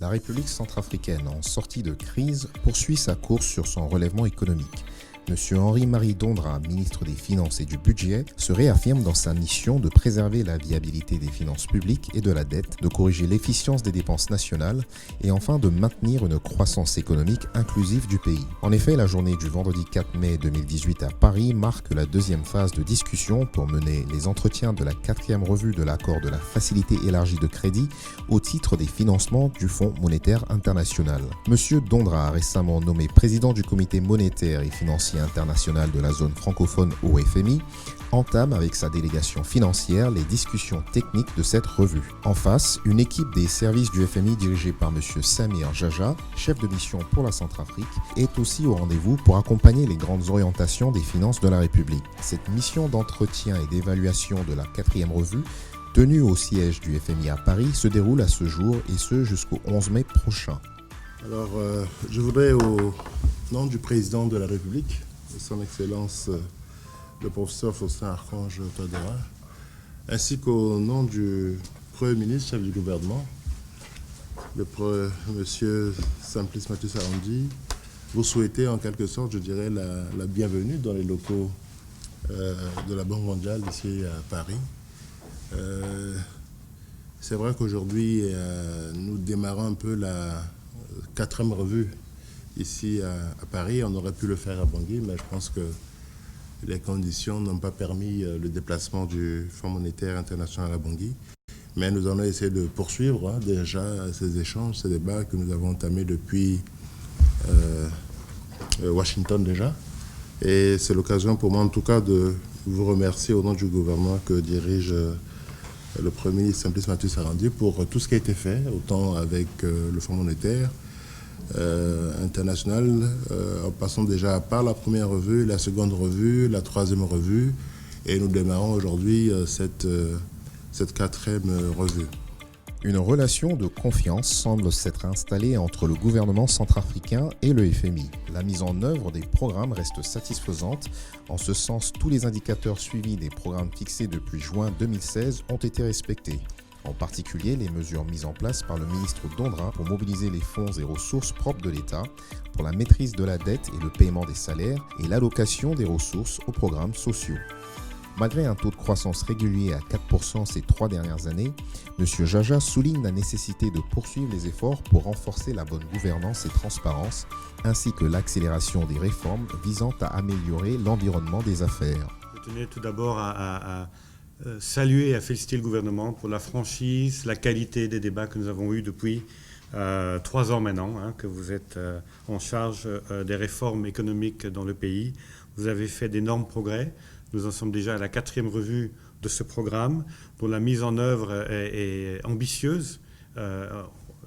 La République centrafricaine, en sortie de crise, poursuit sa course sur son relèvement économique. M. Henri-Marie Dondra, ministre des Finances et du Budget, se réaffirme dans sa mission de préserver la viabilité des finances publiques et de la dette, de corriger l'efficience des dépenses nationales et enfin de maintenir une croissance économique inclusive du pays. En effet, la journée du vendredi 4 mai 2018 à Paris marque la deuxième phase de discussion pour mener les entretiens de la 4e revue de l'accord de la facilité élargie de crédit au titre des financements du Fonds monétaire international. M. Dondra, récemment nommé président du comité monétaire et financier international de la zone francophone au FMI, entame avec sa délégation financière les discussions techniques de cette revue. En face, une équipe des services du FMI dirigée par M. Samir Jaja, chef de mission pour la Centrafrique, est aussi au rendez-vous pour accompagner les grandes orientations des finances de la République. Cette mission d'entretien et d'évaluation de la 4e revue, tenue au siège du FMI à Paris, se déroule à ce jour et ce jusqu'au 11 mai prochain. Alors, je voudrais, au nom du président de la République, son Excellence le professeur Faustin Archange Touadéra, ainsi qu'au nom du Premier ministre, chef du gouvernement, Monsieur Simplice Mathieu Sarandi, vous souhaitez en quelque sorte, je dirais, la bienvenue dans les locaux de la Banque mondiale ici à Paris. C'est vrai qu'aujourd'hui, nous démarrons un peu la 4e revue ici à Paris. On aurait pu le faire à Bangui, mais je pense que les conditions n'ont pas permis le déplacement du Fonds monétaire international à Bangui. Mais nous allons essayer de poursuivre déjà ces échanges, ces débats que nous avons entamés depuis Washington déjà. Et c'est l'occasion pour moi en tout cas de vous remercier au nom du gouvernement que dirige le Premier ministre Simplice Mathieu Sarandi pour tout ce qui a été fait, autant avec le Fonds monétaire international, en passant déjà par la 1re revue, la 2e revue, la 3e revue, et nous démarrons aujourd'hui cette 4e revue. Une relation de confiance semble s'être installée entre le gouvernement centrafricain et le FMI. La mise en œuvre des programmes reste satisfaisante. En ce sens, tous les indicateurs suivis des programmes fixés depuis juin 2016 ont été respectés. En particulier, les mesures mises en place par le ministre Dondra pour mobiliser les fonds et ressources propres de l'État pour la maîtrise de la dette et le paiement des salaires et l'allocation des ressources aux programmes sociaux. Malgré un taux de croissance régulier à 4% ces 3 dernières années, M. Jaja souligne la nécessité de poursuivre les efforts pour renforcer la bonne gouvernance et transparence, ainsi que l'accélération des réformes visant à améliorer l'environnement des affaires. Je tenais tout d'abord à saluer et à féliciter le gouvernement pour la franchise, la qualité des débats que nous avons eus depuis 3 ans maintenant, que vous êtes en charge des réformes économiques dans le pays. Vous avez fait d'énormes progrès. Nous en sommes déjà à la 4e revue de ce programme, dont la mise en œuvre est ambitieuse,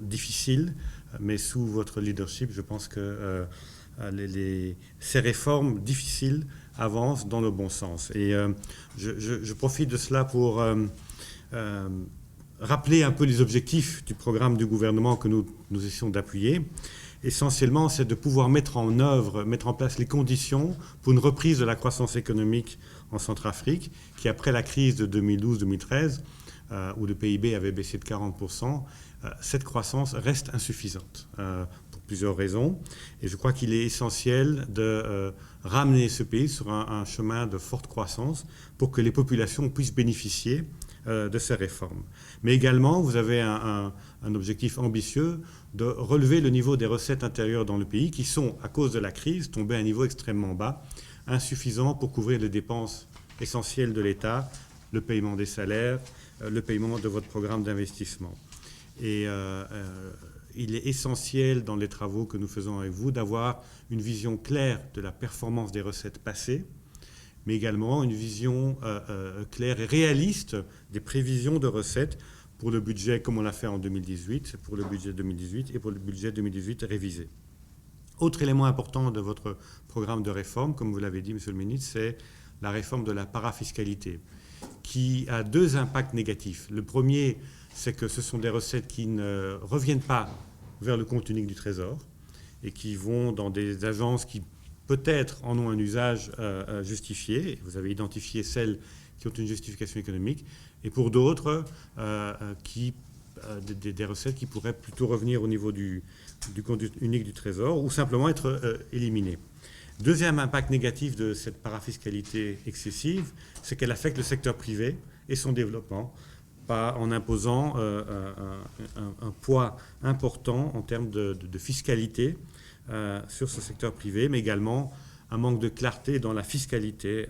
difficile, mais sous votre leadership, je pense que ces réformes difficiles avancent dans le bon sens. Et je profite de cela pour rappeler un peu les objectifs du programme du gouvernement que nous essayons d'appuyer. Essentiellement, c'est de pouvoir mettre en place les conditions pour une reprise de la croissance économique en Centrafrique, qui après la crise de 2012-2013, où le PIB avait baissé de 40%, cette croissance reste insuffisante pour plusieurs raisons. Et je crois qu'il est essentiel de ramener ce pays sur un chemin de forte croissance pour que les populations puissent bénéficier de ces réformes. Mais également, vous avez un objectif ambitieux de relever le niveau des recettes intérieures dans le pays qui sont, à cause de la crise, tombées à un niveau extrêmement bas, insuffisant pour couvrir les dépenses essentielles de l'État, le paiement des salaires, le paiement de votre programme d'investissement. Et il est essentiel dans les travaux que nous faisons avec vous d'avoir une vision claire de la performance des recettes passées, mais également une vision claire et réaliste des prévisions de recettes pour le budget comme on l'a fait en 2018, pour le budget 2018 et pour le budget 2018 révisé. Autre élément important de votre programme de réforme, comme vous l'avez dit, Monsieur le Ministre, c'est la réforme de la parafiscalité, qui a 2 impacts négatifs. Le premier, c'est que ce sont des recettes qui ne reviennent pas vers le compte unique du Trésor et qui vont dans des agences qui peut-être en ont un usage justifié. Vous avez identifié celles qui ont une justification économique, et pour d'autres qui des recettes qui pourraient plutôt revenir au niveau du compte unique du Trésor ou simplement être éliminées. Deuxième impact négatif de cette parafiscalité excessive, c'est qu'elle affecte le secteur privé et son développement en imposant un poids important en termes de fiscalité sur ce secteur privé, mais également un manque de clarté dans la fiscalité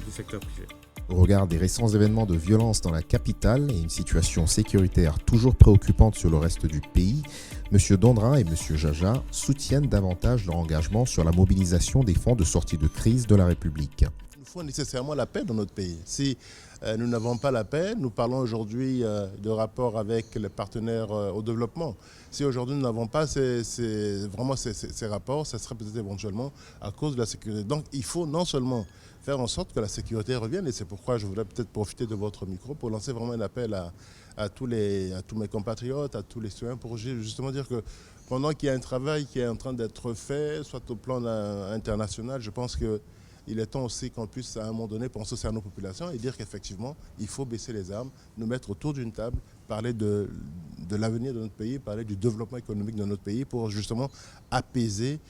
du secteur privé. Au regard des récents événements de violence dans la capitale et une situation sécuritaire toujours préoccupante sur le reste du pays, M. Dondrin et M. Jaja soutiennent davantage leur engagement sur la mobilisation des fonds de sortie de crise de la République. Il nous faut nécessairement la paix dans notre pays. Si nous n'avons pas la paix, nous parlons aujourd'hui de rapports avec les partenaires au développement. Si aujourd'hui nous n'avons pas ces rapports, ça serait peut-être éventuellement à cause de la sécurité. Donc il faut non seulement faire en sorte que la sécurité revienne, et c'est pourquoi je voudrais peut-être profiter de votre micro pour lancer vraiment un appel à tous mes compatriotes, à tous les citoyens, pour justement dire que pendant qu'il y a un travail qui est en train d'être fait, soit au plan international, je pense qu'il est temps aussi qu'on puisse à un moment donné penser aussi à nos populations et dire qu'effectivement, il faut baisser les armes, nous mettre autour d'une table, parler de l'avenir de notre pays, parler du développement économique de notre pays pour justement apaiser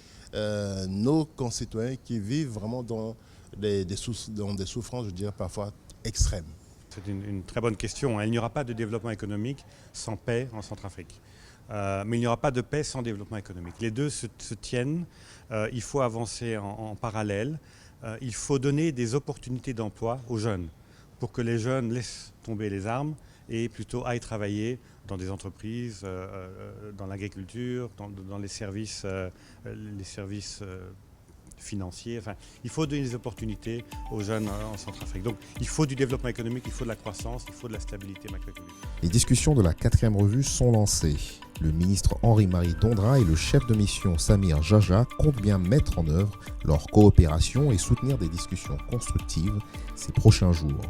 nos concitoyens qui vivent vraiment dans des souffrances, je dirais, parfois extrêmes. C'est une très bonne question. Il n'y aura pas de développement économique sans paix en Centrafrique. Mais il n'y aura pas de paix sans développement économique. Les deux se tiennent. Il faut avancer en parallèle. Il faut donner des opportunités d'emploi aux jeunes pour que les jeunes laissent tomber les armes et plutôt aillent travailler dans des entreprises, dans l'agriculture, dans les services financiers. Enfin, il faut donner des opportunités aux jeunes en Centrafrique. Donc, il faut du développement économique, il faut de la croissance, il faut de la stabilité macroéconomique. Les discussions de la 4e revue sont lancées. Le ministre Henri-Marie Dondrin et le chef de mission Samir Jaja comptent bien mettre en œuvre leur coopération et soutenir des discussions constructives ces prochains jours.